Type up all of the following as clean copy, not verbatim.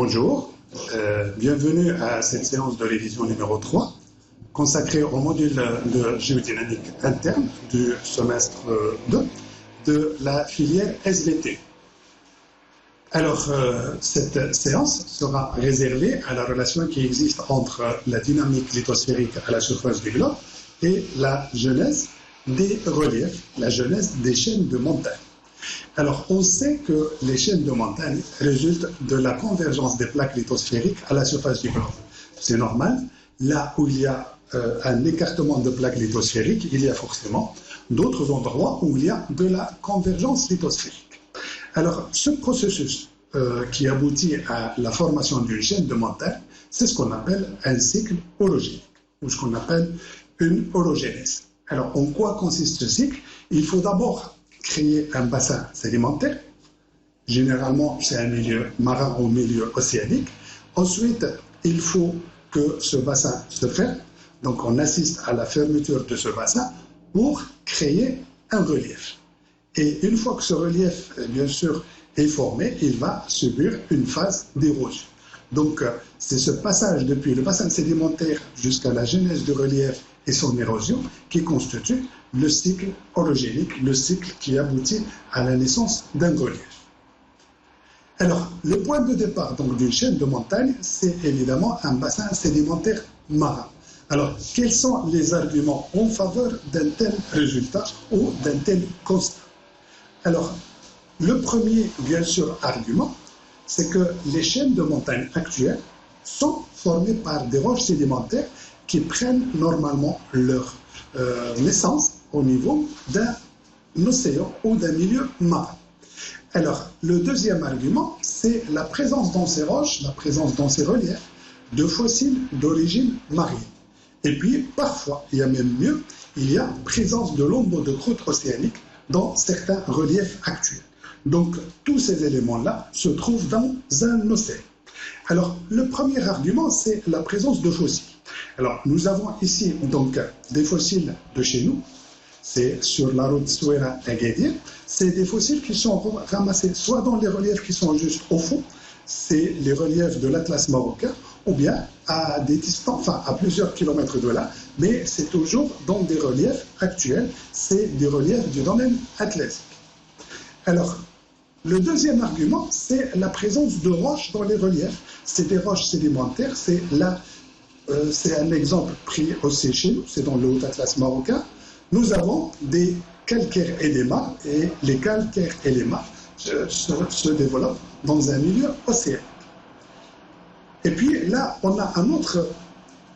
Bonjour, bienvenue à cette séance de révision numéro 3 consacrée au module de géodynamique interne du semestre 2 de la filière SVT. Alors, cette séance sera réservée à la relation qui existe entre la dynamique lithosphérique à la surface du globe et la genèse des reliefs, la genèse des chaînes de montagnes. Alors, on sait que les chaînes de montagnes résultent de la convergence des plaques lithosphériques à la surface du globe. C'est normal, là où il y a un écartement de plaques lithosphériques, il y a forcément d'autres endroits où il y a de la convergence lithosphérique. Alors, ce processus qui aboutit à la formation d'une chaîne de montagnes, c'est ce qu'on appelle un cycle orogénique, ou ce qu'on appelle une orogénèse. Alors, en quoi consiste ce cycle? Il faut d'abord créer un bassin sédimentaire. Généralement, c'est un milieu marin ou milieu océanique. Ensuite, il faut que ce bassin se ferme. Donc, on assiste à la fermeture de ce bassin pour créer un relief. Et une fois que ce relief, bien sûr, est formé, il va subir une phase d'érosion. Donc, c'est ce passage depuis le bassin sédimentaire jusqu'à la genèse du relief et son érosion qui constitue le cycle orogénique, le cycle qui aboutit à la naissance d'un relief. Alors, le point de départ d'une chaîne de montagne, c'est évidemment un bassin sédimentaire marin. Alors, quels sont les arguments en faveur d'un tel résultat ou d'un tel constat? Alors, le premier, bien sûr, argument, c'est que les chaînes de montagne actuelles sont formées par des roches sédimentaires qui prennent normalement leur naissance au niveau d'un océan ou d'un milieu marin. Alors, le deuxième argument, c'est la présence dans ces roches, la présence dans ces reliefs de fossiles d'origine marine. Et puis, parfois, il y a même mieux, il y a présence de lambeaux de croûte océanique dans certains reliefs actuels. Donc, tous ces éléments-là se trouvent dans un océan. Alors, le premier argument, c'est la présence de fossiles. Alors, nous avons ici donc des fossiles de chez nous. C'est sur la route Souera-Agadir. C'est des fossiles qui sont ramassés soit dans les reliefs qui sont juste au fond, c'est les reliefs de l'Atlas marocain, ou bien à des distances, enfin à plusieurs kilomètres de là, mais c'est toujours dans des reliefs actuels, c'est des reliefs du domaine atlantique. Alors, le deuxième argument, c'est la présence de roches dans les reliefs. C'est des roches sédimentaires, c'est un exemple pris aussi chez nous, c'est dans le Haut-Atlas marocain. Nous avons des calcaires éléments et les calcaires éléments se développent dans un milieu océanique. Et puis là, on a un autre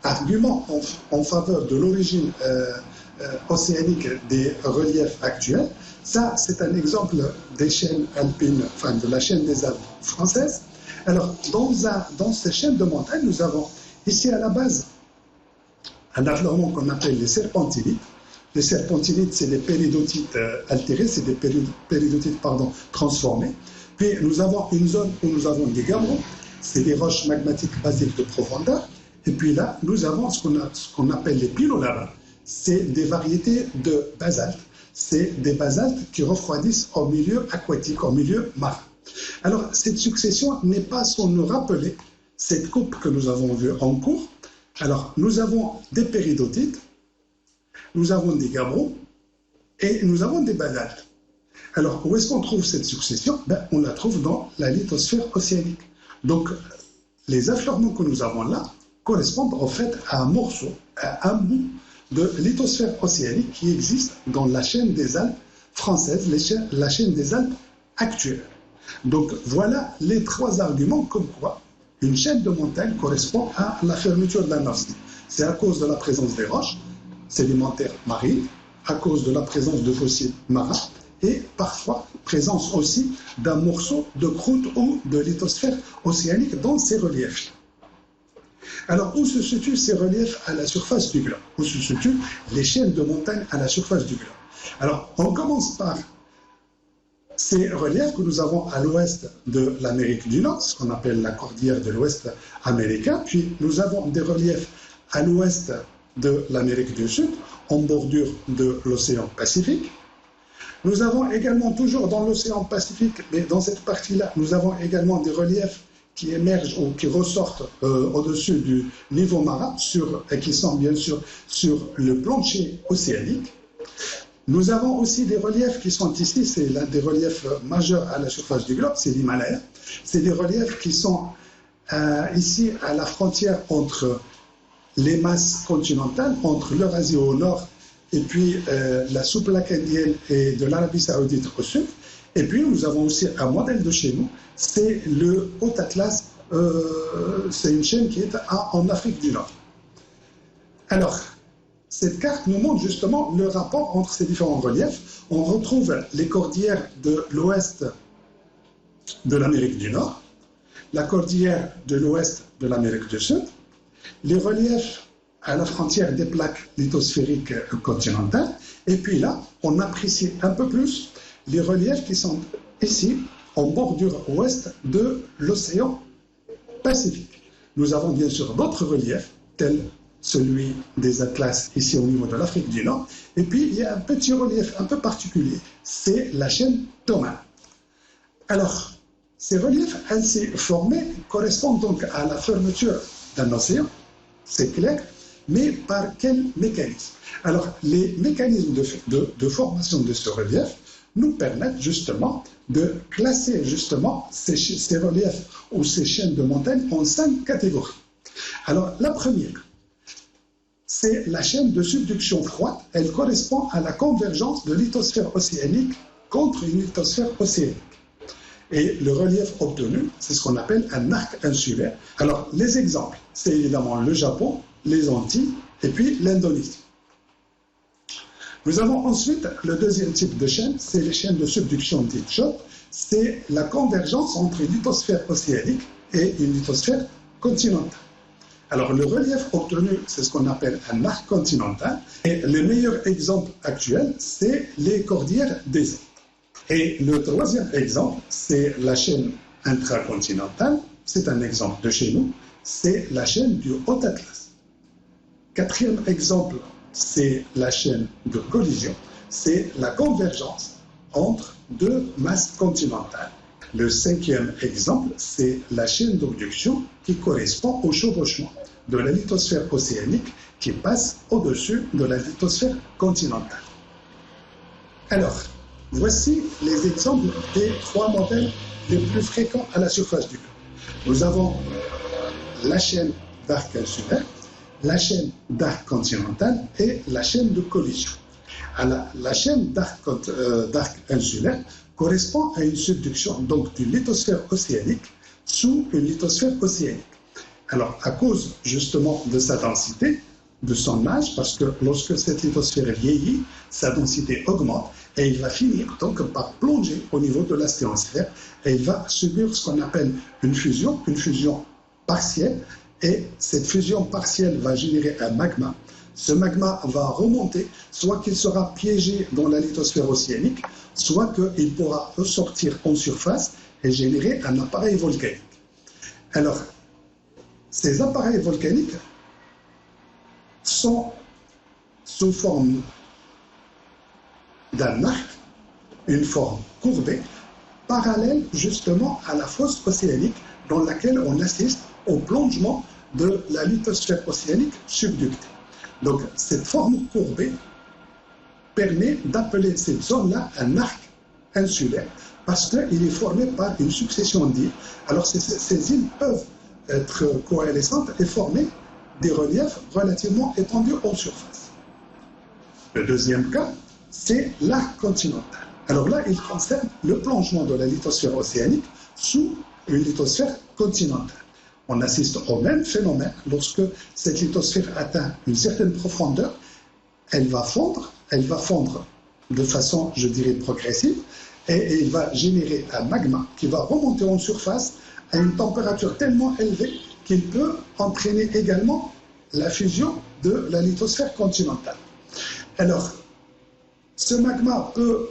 argument en faveur de l'origine océanique des reliefs actuels. Ça, c'est un exemple des chaînes alpines, enfin de la chaîne des Alpes françaises. Alors, dans ces chaînes de montagne, nous avons ici à la base un affleurement qu'on appelle les serpentinites. Les serpentinites, c'est des péridotites altérées, c'est des péridotites transformées. Puis nous avons une zone où nous avons des gabbros, c'est des roches magmatiques basiques de profondeur. Et puis là, nous avons ce qu'on appelle les pilolava. C'est des variétés de basalte. C'est des basaltes qui refroidissent au milieu aquatique, au milieu marin. Alors, cette succession n'est pas sans nous rappeler cette coupe que nous avons vue en cours. Alors, nous avons des péridotites, nous avons des gabbros et nous avons des basaltes. Alors, où est-ce qu'on trouve cette succession? On la trouve dans la lithosphère océanique. Donc, les affleurements que nous avons là correspondent en fait à un morceau, à un bout de lithosphère océanique qui existe dans la chaîne des Alpes françaises, la chaîne des Alpes actuelle. Donc, voilà les trois arguments comme quoi une chaîne de montagne correspond à la fermeture d'un océan. C'est à cause de la présence des roches sédimentaires marines, à cause de la présence de fossiles marins et parfois présence aussi d'un morceau de croûte ou de lithosphère océanique dans ces reliefs. Alors, où se situent ces reliefs à la surface du globe? Où se situent les chaînes de montagne à la surface du globe? Alors, on commence par ces reliefs que nous avons à l'ouest de l'Amérique du Nord, ce qu'on appelle la cordillère de l'Ouest américain, puis nous avons des reliefs à l'ouest de l'Amérique du Sud, en bordure de l'océan Pacifique. Nous avons également, toujours dans l'océan Pacifique, mais dans cette partie-là, nous avons également des reliefs qui émergent ou qui ressortent au-dessus du niveau marin et qui sont bien sûr sur le plancher océanique. Nous avons aussi des reliefs qui sont ici, c'est l'un des reliefs majeurs à la surface du globe, c'est l'Himalaya. C'est des reliefs qui sont ici à la frontière entre les masses continentales, entre l'Eurasie au nord et puis la sous-plaque indienne et de l'Arabie saoudite au sud. Et puis nous avons aussi un modèle de chez nous, c'est le Haut Atlas, c'est une chaîne qui est en Afrique du Nord. Alors, cette carte nous montre justement le rapport entre ces différents reliefs. On retrouve les cordillères de l'ouest de l'Amérique du Nord, la cordillère de l'ouest de l'Amérique du Sud, les reliefs à la frontière des plaques lithosphériques continentales, et puis là, on apprécie un peu plus les reliefs qui sont ici, en bordure ouest de l'océan Pacifique. Nous avons bien sûr d'autres reliefs, tels celui des Atlas ici au niveau de l'Afrique du Nord, et puis il y a un petit relief un peu particulier, c'est la chaîne Thomas. Alors, ces reliefs ainsi formés correspondent donc à la fermeture d'un océan, c'est clair, mais par quel mécanisme? Alors, les mécanismes de formation de ce relief nous permettent justement de classer justement ces reliefs ou ces chaînes de montagnes en 5 catégories. Alors, la première, c'est la chaîne de subduction froide. Elle correspond à la convergence de lithosphère océanique contre une lithosphère océanique. Et le relief obtenu, c'est ce qu'on appelle un arc insulaire. Alors, les exemples, c'est évidemment le Japon, les Antilles et puis l'Indonésie. Nous avons ensuite le deuxième type de chaîne, c'est les chaînes de subduction dites chaudes. C'est la convergence entre une lithosphère océanique et une lithosphère continentale. Alors, le relief obtenu, c'est ce qu'on appelle un arc continental. Et le meilleur exemple actuel, c'est les cordillères des Andes. Et le troisième exemple, c'est la chaîne intracontinentale. C'est un exemple de chez nous. C'est la chaîne du Haut Atlas. Quatrième exemple, c'est la chaîne de collision. C'est la convergence entre deux masses continentales. Le cinquième exemple, c'est la chaîne d'obduction qui correspond au chevauchement de la lithosphère océanique qui passe au-dessus de la lithosphère continentale. Alors, voici les exemples des 3 modèles les plus fréquents à la surface du globe. Nous avons la chaîne d'arc insulaire, la chaîne d'arc continental et la chaîne de collision. La chaîne d'arc insulaire correspond à une subduction donc d'une lithosphère océanique sous une lithosphère océanique. Alors, à cause justement de sa densité, de son âge, parce que lorsque cette lithosphère vieillit, sa densité augmente et il va finir donc par plonger au niveau de la sténosphère et il va subir ce qu'on appelle une fusion partielle, et cette fusion partielle va générer un magma. Ce magma va remonter, soit qu'il sera piégé dans la lithosphère océanique, soit qu'il pourra ressortir en surface et générer un appareil volcanique. Alors, ces appareils volcaniques sont sous forme d'un arc, une forme courbée, parallèle justement à la fosse océanique dans laquelle on assiste au plongement de la lithosphère océanique subductée. Donc, cette forme courbée permet d'appeler cette zone-là un arc insulaire parce qu'il est formé par une succession d'îles. Alors, ces îles peuvent être coalescentes et former des reliefs relativement étendus en surface. Le deuxième cas, c'est l'arc continental. Alors là, il concerne le plongement de la lithosphère océanique sous une lithosphère continentale. On assiste au même phénomène lorsque cette lithosphère atteint une certaine profondeur, elle va fondre de façon, je dirais, progressive, et il va générer un magma qui va remonter en surface à une température tellement élevée qu'il peut entraîner également la fusion de la lithosphère continentale. Alors, ce magma peut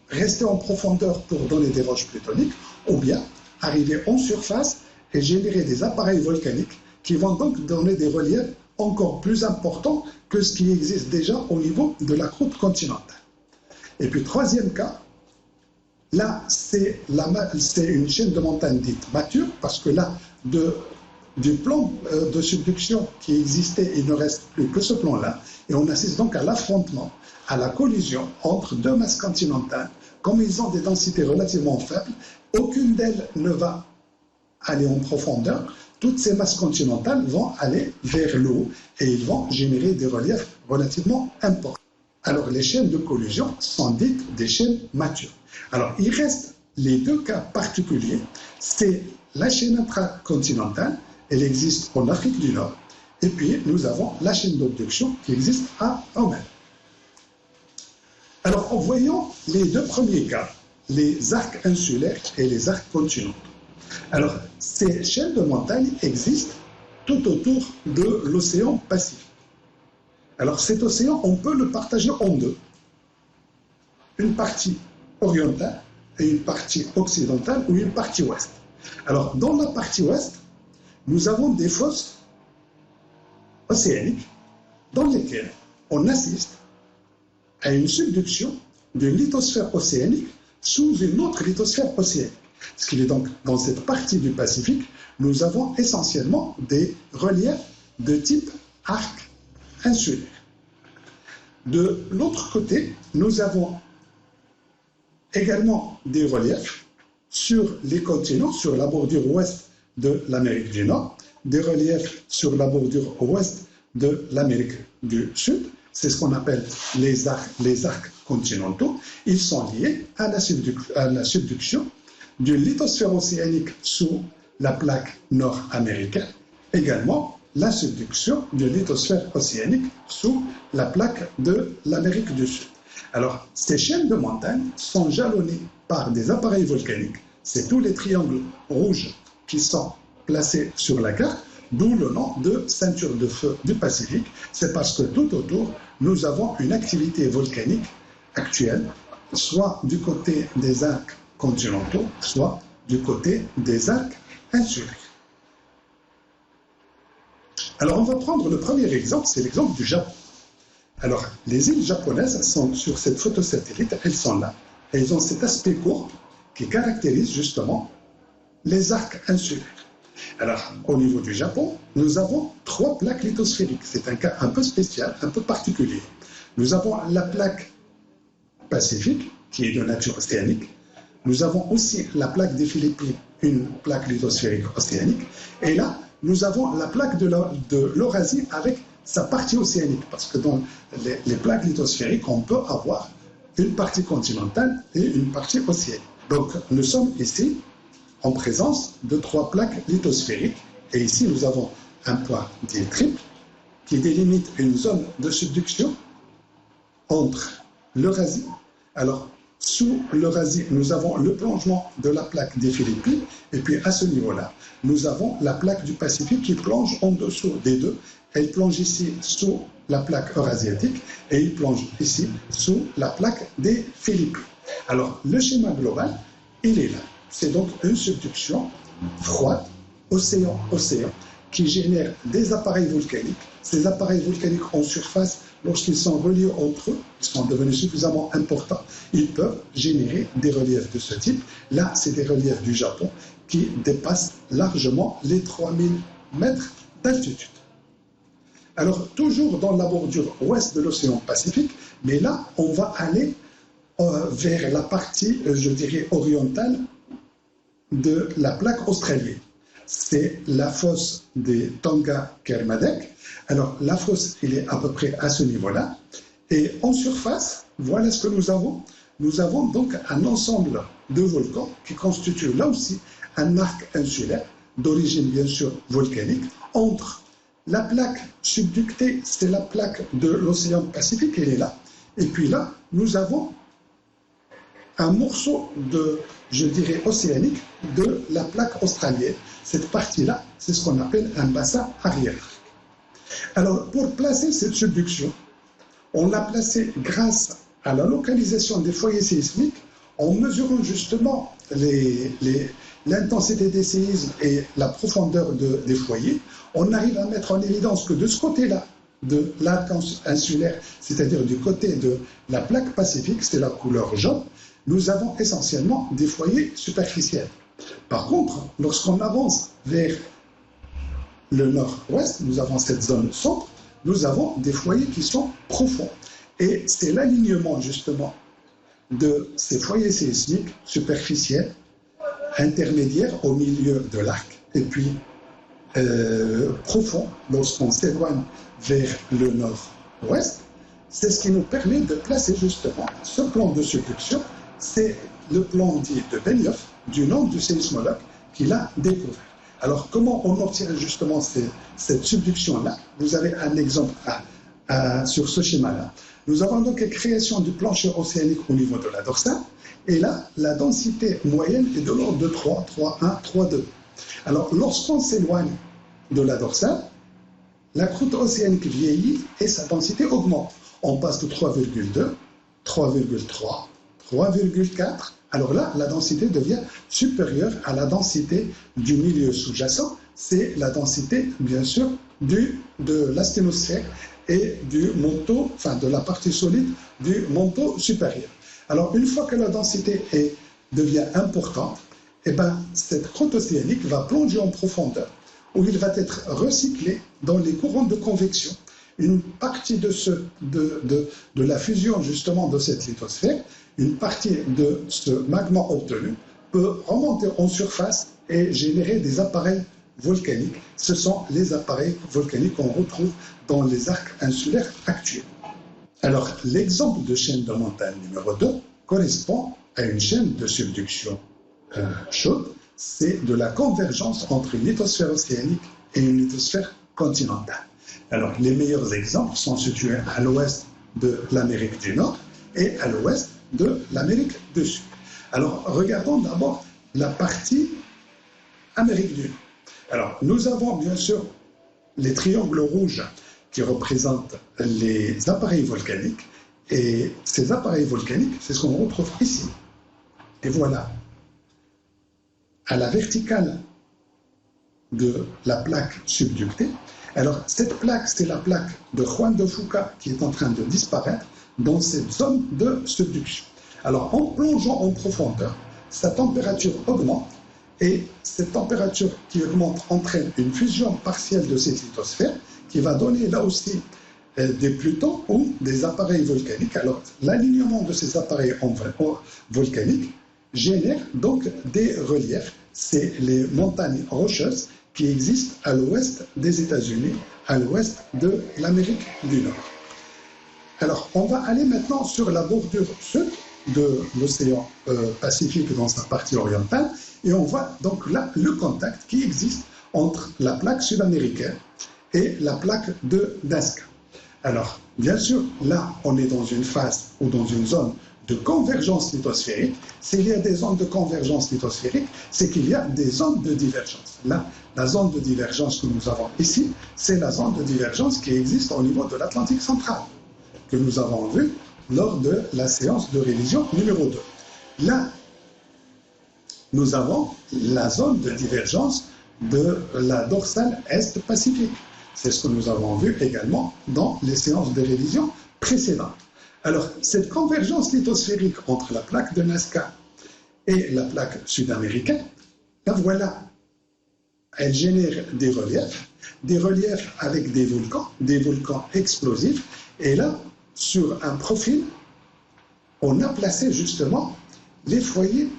rester en profondeur pour donner des roches plutoniques, ou bien arriver en surface et générer des appareils volcaniques qui vont donc donner des reliefs encore plus importants que ce qui existe déjà au niveau de la croûte continentale. Et puis, troisième cas, là, c'est une chaîne de montagnes dite mature, parce que là, du plan de subduction qui existait, il ne reste plus que ce plan-là, et on assiste donc à l'affrontement, à la collision entre deux masses continentales. Comme ils ont des densités relativement faibles, aucune d'elles ne va aller en profondeur. Toutes ces masses continentales vont aller vers le haut et ils vont générer des reliefs relativement importants. Alors les chaînes de collision sont dites des chaînes matures. Alors il reste les deux cas particuliers, c'est la chaîne intracontinentale, elle existe en Afrique du Nord, et puis nous avons la chaîne d'abduction qui existe à Oman. Alors en voyant les deux premiers cas, les arcs insulaires et les arcs continentaux, alors ces chaînes de montagnes existent tout autour de l'océan Pacifique. Alors cet océan, on peut le partager en deux, une partie orientale et une partie occidentale ou une partie ouest. Alors dans la partie ouest, nous avons des fosses océaniques dans lesquelles on assiste à une subduction d'une lithosphère océanique sous une autre lithosphère océanique. Ce qui est donc dans cette partie du Pacifique, nous avons essentiellement des reliefs de type arc insulaire. De l'autre côté, nous avons également des reliefs sur les continents, sur la bordure ouest de l'Amérique du Nord, des reliefs sur la bordure ouest de l'Amérique du Sud. C'est ce qu'on appelle les arcs continentaux. Ils sont liés à la subduction d'une lithosphère océanique sous la plaque nord-américaine, également la subduction d'une lithosphère océanique sous la plaque de l'Amérique du Sud. Alors, ces chaînes de montagnes sont jalonnées par des appareils volcaniques. C'est tous les triangles rouges qui sont placés sur la carte, d'où le nom de ceinture de feu du Pacifique. C'est parce que tout autour, nous avons une activité volcanique actuelle, soit du côté des arcs continentaux, soit du côté des arcs insulaires. Alors on va prendre le premier exemple, c'est l'exemple du Japon. Alors les îles japonaises sont sur cette photo satellite, elles sont là. Elles ont cet aspect court qui caractérise justement les arcs insulaires. Alors au niveau du Japon, nous avons trois plaques lithosphériques. C'est un cas un peu spécial, un peu particulier. Nous avons la plaque Pacifique, qui est de nature océanique. Nous avons aussi la plaque des Philippines, une plaque lithosphérique océanique. Et là, nous avons la plaque de l'Eurasie avec sa partie océanique. Parce que dans les plaques lithosphériques, on peut avoir une partie continentale et une partie océanique. Donc, nous sommes ici en présence de trois plaques lithosphériques. Et ici, nous avons un point dit triple qui délimite une zone de subduction entre l'Eurasie. Alors, sous l'Eurasie, nous avons le plongement de la plaque des Philippines, et puis à ce niveau-là, nous avons la plaque du Pacifique qui plonge en dessous des deux. Elle plonge ici sous la plaque eurasiatique, et il plonge ici sous la plaque des Philippines. Alors, le schéma global, il est là. C'est donc une subduction froide, océan-océan, qui génère des appareils volcaniques. Ces appareils volcaniques en surface, lorsqu'ils sont reliés entre eux, ils sont devenus suffisamment importants, ils peuvent générer des reliefs de ce type. Là, c'est des reliefs du Japon qui dépassent largement les 3000 mètres d'altitude. Alors, toujours dans la bordure ouest de l'océan Pacifique, mais là, on va aller vers la partie, je dirais, orientale de la plaque australienne. C'est la fosse des Tonga-Kermadec. Alors, la fosse, il est à peu près à ce niveau-là. Et en surface, voilà ce que nous avons. Nous avons donc un ensemble de volcans qui constituent là aussi un arc insulaire, d'origine bien sûr volcanique. Entre la plaque subductée, c'est la plaque de l'océan Pacifique, elle est là. Et puis là, nous avons un morceau de, je dirais, océanique de la plaque australienne. Cette partie-là, c'est ce qu'on appelle un bassin arrière. Alors, pour placer cette subduction, on l'a placée grâce à la localisation des foyers séismiques en mesurant justement l'intensité des séismes et la profondeur des foyers. On arrive à mettre en évidence que de ce côté-là, de l'arc insulaire, c'est-à-dire du côté de la plaque pacifique, c'est la couleur jaune, nous avons essentiellement des foyers superficiels. Par contre, lorsqu'on avance vers le nord-ouest, nous avons cette zone sombre, nous avons des foyers qui sont profonds. Et c'est l'alignement justement de ces foyers sismiques superficiels, intermédiaires au milieu de l'arc, et puis profond lorsqu'on s'éloigne vers le nord-ouest. C'est ce qui nous permet de placer justement ce plan de subduction. C'est le plan dit de Benioff, du nom du séismologue qui l'a découvert. Alors, comment on obtient justement cette subduction-là? Vous avez un exemple sur ce schéma-là. Nous avons donc la création du plancher océanique au niveau de la dorsale. Et là, la densité moyenne est de l'ordre de 3, 3,1, 3,2. Alors, lorsqu'on s'éloigne de la dorsale, la croûte océanique vieillit et sa densité augmente. On passe de 3,2, 3,3, 3,4. Alors là, la densité devient supérieure à la densité du milieu sous-jacent. C'est la densité, bien sûr, de l'asténosphère et du manteau, enfin de la partie solide du manteau supérieur. Alors, une fois que la densité devient importante, eh ben, cette croûte océanique va plonger en profondeur, où il va être recyclé dans les courants de convection. Une partie de la fusion justement de cette lithosphère, une partie de ce magma obtenu peut remonter en surface et générer des appareils volcaniques. Ce sont les appareils volcaniques qu'on retrouve dans les arcs insulaires actuels. Alors, l'exemple de chaîne de montagne numéro 2 correspond à une chaîne de subduction chaude. C'est de la convergence entre une lithosphère océanique et une lithosphère continentale. Alors, les meilleurs exemples sont situés à l'ouest de l'Amérique du Nord et à l'ouest de l'Amérique du Sud. Alors, regardons d'abord la partie Amérique du Nord. Alors, nous avons bien sûr les triangles rouges qui représentent les appareils volcaniques. Et ces appareils volcaniques, c'est ce qu'on retrouve ici. Et voilà, à la verticale de la plaque subductée. Alors, cette plaque, c'est la plaque de Juan de Fuca qui est en train de disparaître dans cette zone de subduction. Alors, en plongeant en profondeur, sa température augmente et cette température qui augmente entraîne une fusion partielle de cette lithosphère qui va donner là aussi des plutons ou des appareils volcaniques. Alors, l'alignement de ces appareils volcaniques génère donc des reliefs. C'est les montagnes rocheuses qui existent à l'ouest des États-Unis, à l'ouest de l'Amérique du Nord. Alors, on va aller maintenant sur la bordure sud de l'océan Pacifique dans sa partie orientale, et on voit donc là le contact qui existe entre la plaque sud-américaine et la plaque de Nazca. Alors, bien sûr, là, on est dans une phase ou dans une zone de convergence lithosphérique. S'il y a des zones de convergence lithosphérique, c'est qu'il y a des zones de divergence. Là, la zone de divergence que nous avons ici, c'est la zone de divergence qui existe au niveau de l'Atlantique central, que nous avons vu lors de la séance de révision numéro 2. Là, nous avons la zone de divergence de la dorsale Est-Pacifique. C'est ce que nous avons vu également dans les séances de révision précédentes. Alors, cette convergence lithosphérique entre la plaque de Nazca et la plaque sud-américaine, la voilà. Elle génère des reliefs avec des volcans explosifs. Et là, sur un profil, on a placé justement les foyers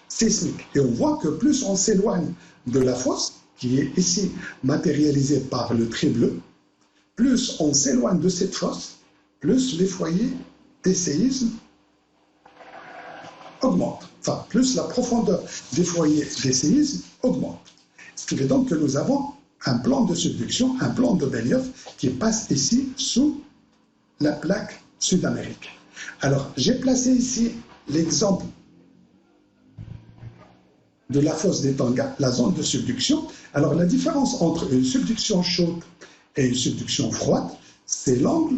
sismiques. Et on voit que plus on s'éloigne de la fosse, qui est ici matérialisée par le trait bleu, plus on s'éloigne de cette fosse, plus les foyers des séismes augmentent. Enfin, plus la profondeur des foyers des séismes augmente. Ce qui fait donc que nous avons un plan de subduction, un plan de Benioff qui passe ici sous la plaque sud-américaine. Alors, j'ai placé ici l'exemple de la fosse des Tonga, la zone de subduction. Alors, la différence entre une subduction chaude et une subduction froide, c'est l'angle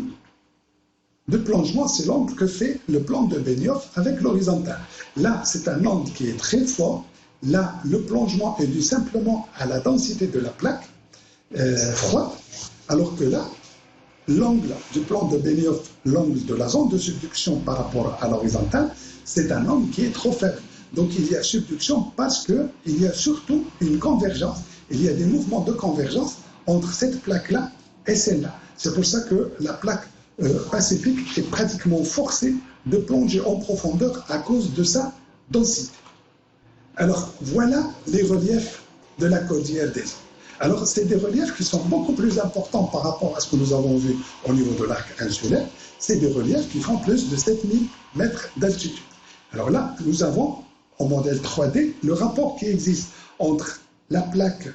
de plongement, c'est l'angle que fait le plan de Benioff avec l'horizontale. Là, c'est un angle qui est très fort. Là, le plongement est dû simplement à la densité de la plaque froide, alors que là, l'angle du plan de Benioff, l'angle de la zone de subduction par rapport à l'horizontale, c'est un angle qui est trop faible. Donc il y a subduction parce qu'il y a surtout une convergence, il y a des mouvements de convergence entre cette plaque-là et celle-là. C'est pour ça que la plaque pacifique est pratiquement forcée de plonger en profondeur à cause de sa densité. Alors, voilà les reliefs de la cordillère des Andes. Alors, c'est des reliefs qui sont beaucoup plus importants par rapport à ce que nous avons vu au niveau de l'arc insulaire. C'est des reliefs qui font plus de 7000 mètres d'altitude. Alors là, nous avons, au modèle 3D, le rapport qui existe entre la plaque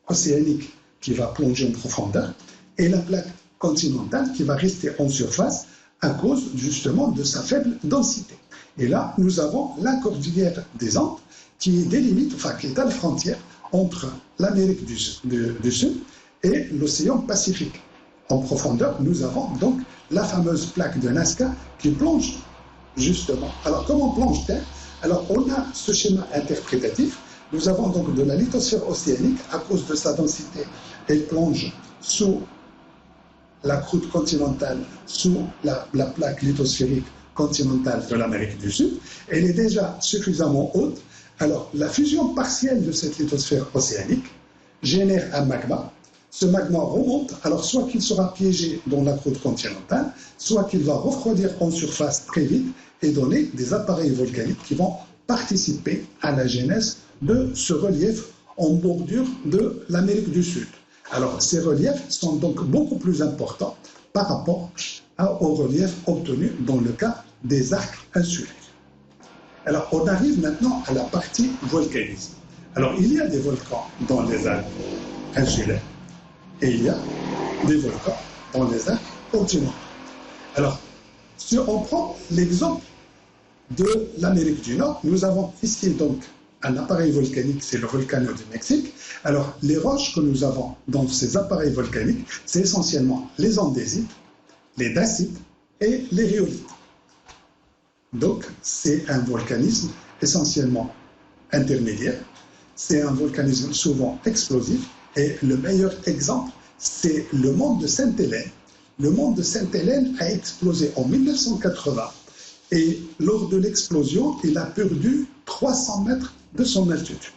océanique qui va plonger en profondeur et la plaque continentale qui va rester en surface à cause justement de sa faible densité. Et là, nous avons la cordillère des Andes qui délimite, enfin qui est à la frontière entre l'Amérique du Sud et l'océan Pacifique. En profondeur, nous avons donc la fameuse plaque de Nazca qui plonge justement. Alors, comment plonge-t-elle? Alors, on a ce schéma interprétatif. Nous avons donc de la lithosphère océanique, à cause de sa densité, elle plonge sous la croûte continentale, sous la plaque lithosphérique continentale de l'Amérique du Sud. Elle est déjà suffisamment haute. Alors, la fusion partielle de cette lithosphère océanique génère un magma. Ce magma remonte, alors soit qu'il sera piégé dans la croûte continentale, soit qu'il va refroidir en surface très vite et donner des appareils volcaniques qui vont participer à la genèse de ce relief en bordure de l'Amérique du Sud. Alors, ces reliefs sont donc beaucoup plus importants par rapport aux reliefs obtenus dans le cas des arcs insulaires. Alors, on arrive maintenant à la partie volcanisme. Alors, il y a des volcans dans les arcs insulaires et il y a des volcans dans les arcs continentaux. Alors, si on prend l'exemple de l'Amérique du Nord, nous avons ici donc un appareil volcanique, c'est le Volcano du Mexique. Alors, les roches que nous avons dans ces appareils volcaniques, c'est essentiellement les andésites, les dacites et les rhyolites. Donc, c'est un volcanisme essentiellement intermédiaire. C'est un volcanisme souvent explosif. Et le meilleur exemple, c'est le mont de Sainte-Hélène. Le mont de Sainte-Hélène a explosé en 1980. Et lors de l'explosion, il a perdu 300 mètres de son altitude.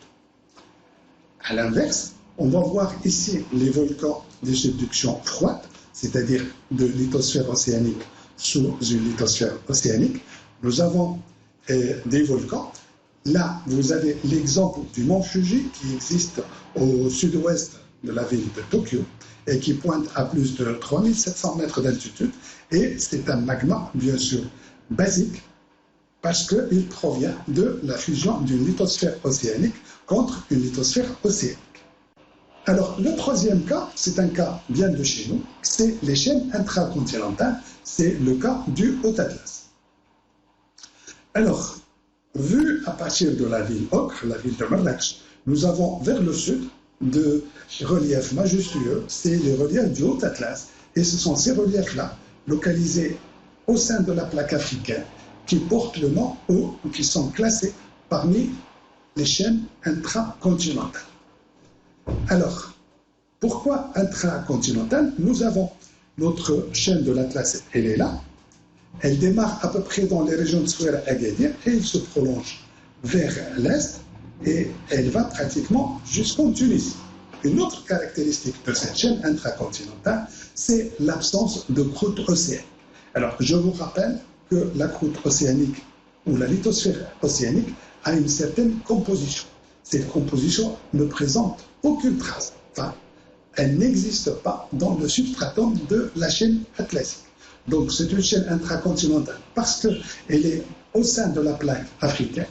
À l'inverse, on va voir ici les volcans de subduction froide, c'est-à-dire de lithosphère océanique sous une lithosphère océanique. Nous avons des volcans. Là, vous avez l'exemple du mont Fuji qui existe au sud-ouest de la ville de Tokyo et qui pointe à plus de 3700 mètres d'altitude. Et c'est un magma, bien sûr, basique, parce qu'il provient de la fusion d'une lithosphère océanique contre une lithosphère océanique. Alors, le troisième cas, c'est un cas bien de chez nous, c'est les chaînes intracontinentales, c'est le cas du Haut-Atlas. Alors, vu à partir de la ville Ocre, la ville de Marrakech, nous avons vers le sud de reliefs majestueux, c'est les reliefs du Haut-Atlas, et ce sont ces reliefs-là, localisés au sein de la plaque africaine, qui portent le nom ou qui sont classés parmi les chaînes intracontinentales. Alors, pourquoi intracontinentale? Nous avons notre chaîne de l'Atlas, elle est là. Elle démarre à peu près dans les régions de Souera et Agadir et elle se prolonge vers l'est et elle va pratiquement jusqu'en Tunisie. Une autre caractéristique de cette chaîne intracontinentale, c'est l'absence de croûte océanique. Alors, je vous rappelle que la croûte océanique ou la lithosphère océanique a une certaine composition. Cette composition ne présente aucune trace. Enfin, elle n'existe pas dans le substratum de la chaîne atlasique. Donc, c'est une chaîne intracontinentale parce qu'elle est au sein de la plaque africaine.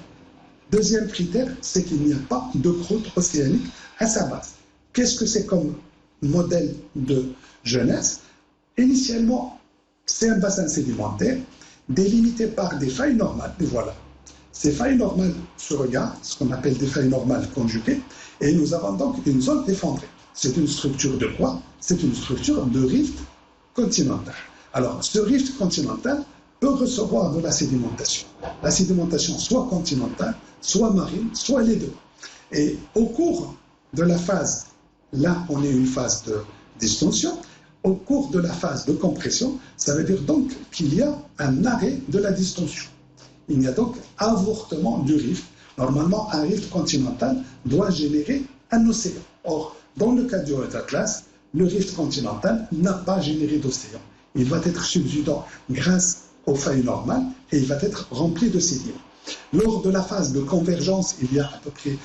Deuxième critère, c'est qu'il n'y a pas de croûte océanique à sa base. Qu'est-ce que c'est comme modèle de jeunesse? Initialement, c'est un bassin sédimentaire délimité par des failles normales. Et voilà. Ces failles normales se regardent, ce qu'on appelle des failles normales conjuguées, et nous avons donc une zone effondrée. C'est une structure de quoi? C'est une structure de rift continental. Alors, ce rift continental peut recevoir de la sédimentation. La sédimentation soit continentale, soit marine, soit les deux. Et au cours de la phase, là on est une phase de distension, au cours de la phase de compression, ça veut dire donc qu'il y a un arrêt de la distension. Il y a donc avortement du rift. Normalement, un rift continental doit générer un océan. Or, dans le cas du Haut-Atlas, le rift continental n'a pas généré d'océan. Il va être subsudant grâce aux failles normales et il va être rempli de sédiments. Lors de la phase de convergence, il y a à peu près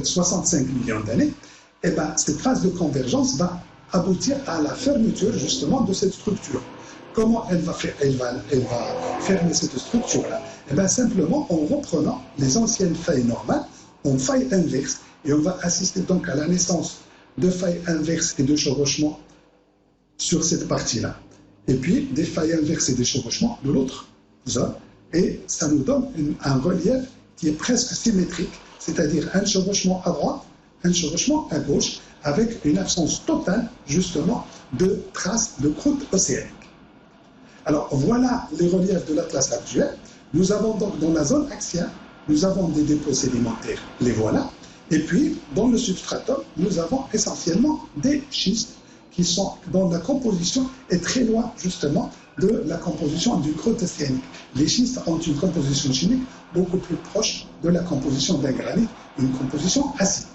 65 millions d'années, eh ben, cette phase de convergence va aboutir à la fermeture justement de cette structure. Comment elle va fermer cette structure-là? Eh bien, simplement en reprenant les anciennes failles normales en failles inverses. Et on va assister donc à la naissance de failles inverses et de chevauchements sur cette partie-là. Et puis des failles inverses et des chevauchements de l'autre zone. Et ça nous donne un relief qui est presque symétrique, c'est-à-dire un chevauchement à droite, un chevauchement à gauche, avec une absence totale, justement, de traces de croûte océanique. Alors, voilà les reliefs de l'Atlas actuel. Nous avons donc dans la zone axiale, nous avons des dépôts sédimentaires, les voilà. Et puis, dans le substratum, nous avons essentiellement des schistes dont la composition est très loin, justement, de la composition d'une croûte océanique. Les schistes ont une composition chimique beaucoup plus proche de la composition d'un granit, une composition acide.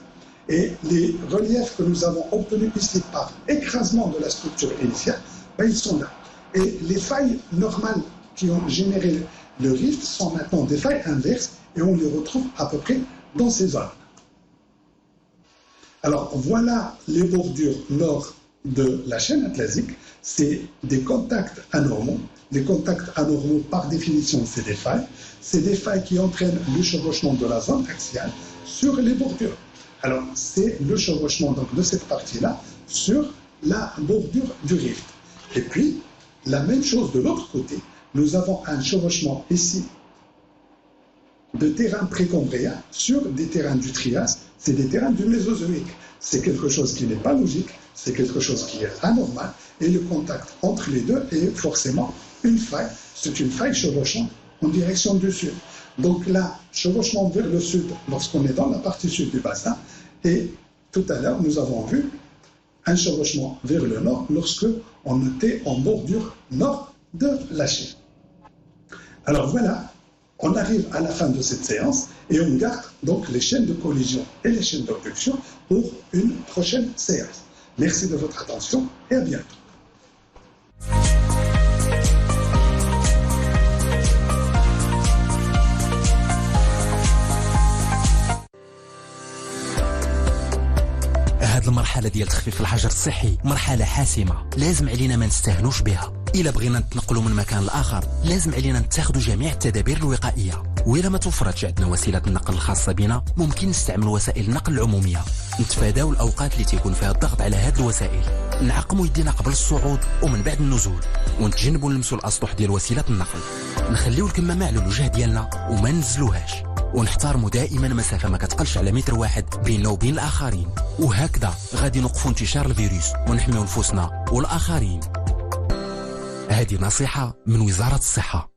Et les reliefs que nous avons obtenus ici par écrasement de la structure initiale, ben, ils sont là. Et les failles normales qui ont généré le rift sont maintenant des failles inverses et on les retrouve à peu près dans ces zones. Alors voilà les bordures nord de la chaîne atlasique, c'est des contacts anormaux. Les contacts anormaux, par définition, c'est des failles. C'est des failles qui entraînent le chevauchement de la zone axiale sur les bordures. Alors, c'est le chevauchement donc, de cette partie-là sur la bordure du rift. Et puis, la même chose de l'autre côté, nous avons un chevauchement ici de terrains précambriens sur des terrains du Trias, c'est des terrains du Mésozoïque. C'est quelque chose qui n'est pas logique, c'est quelque chose qui est anormal, et le contact entre les deux est forcément une faille. C'est une faille chevauchant en direction du sud. Donc là, chevauchement vers le sud lorsqu'on est dans la partie sud du bassin, et tout à l'heure, nous avons vu un chevauchement vers le nord lorsque on était en bordure nord de la chaîne. Alors voilà, on arrive à la fin de cette séance et on garde donc les chaînes de collision et les chaînes d'abduction pour une prochaine séance. Merci de votre attention et à bientôt. هاد المرحلة ديال تخفيف الحجر الصحي مرحلة حاسمة، لازم علينا ما نستهنوش بها. إلا بغينا نتنقلوا من مكان لآخر لازم علينا نتخذوا جميع التدابير الوقائية، وإلا ما توفرتش عندنا وسيلة النقل الخاصة بنا ممكن نستعمل وسائل النقل العمومية. نتفاداو الأوقات اللي تيكون فيها الضغط على هاد الوسائل، نعقموا يدينا قبل الصعود ومن بعد النزول، ونتجنبوا نلمسوا الأسطح ديال وسيلة النقل. نخليو الكمامة على الوجه ديالنا وما ننزلوهاش، ونحترموا دائما مسافة ما كتقلش على متر واحد بيننا وبين الآخرين، وهكذا غادي نوقفوا انتشار الفيروس ونحميو نفوسنا والآخرين. هذه نصيحة من وزارة الصحة.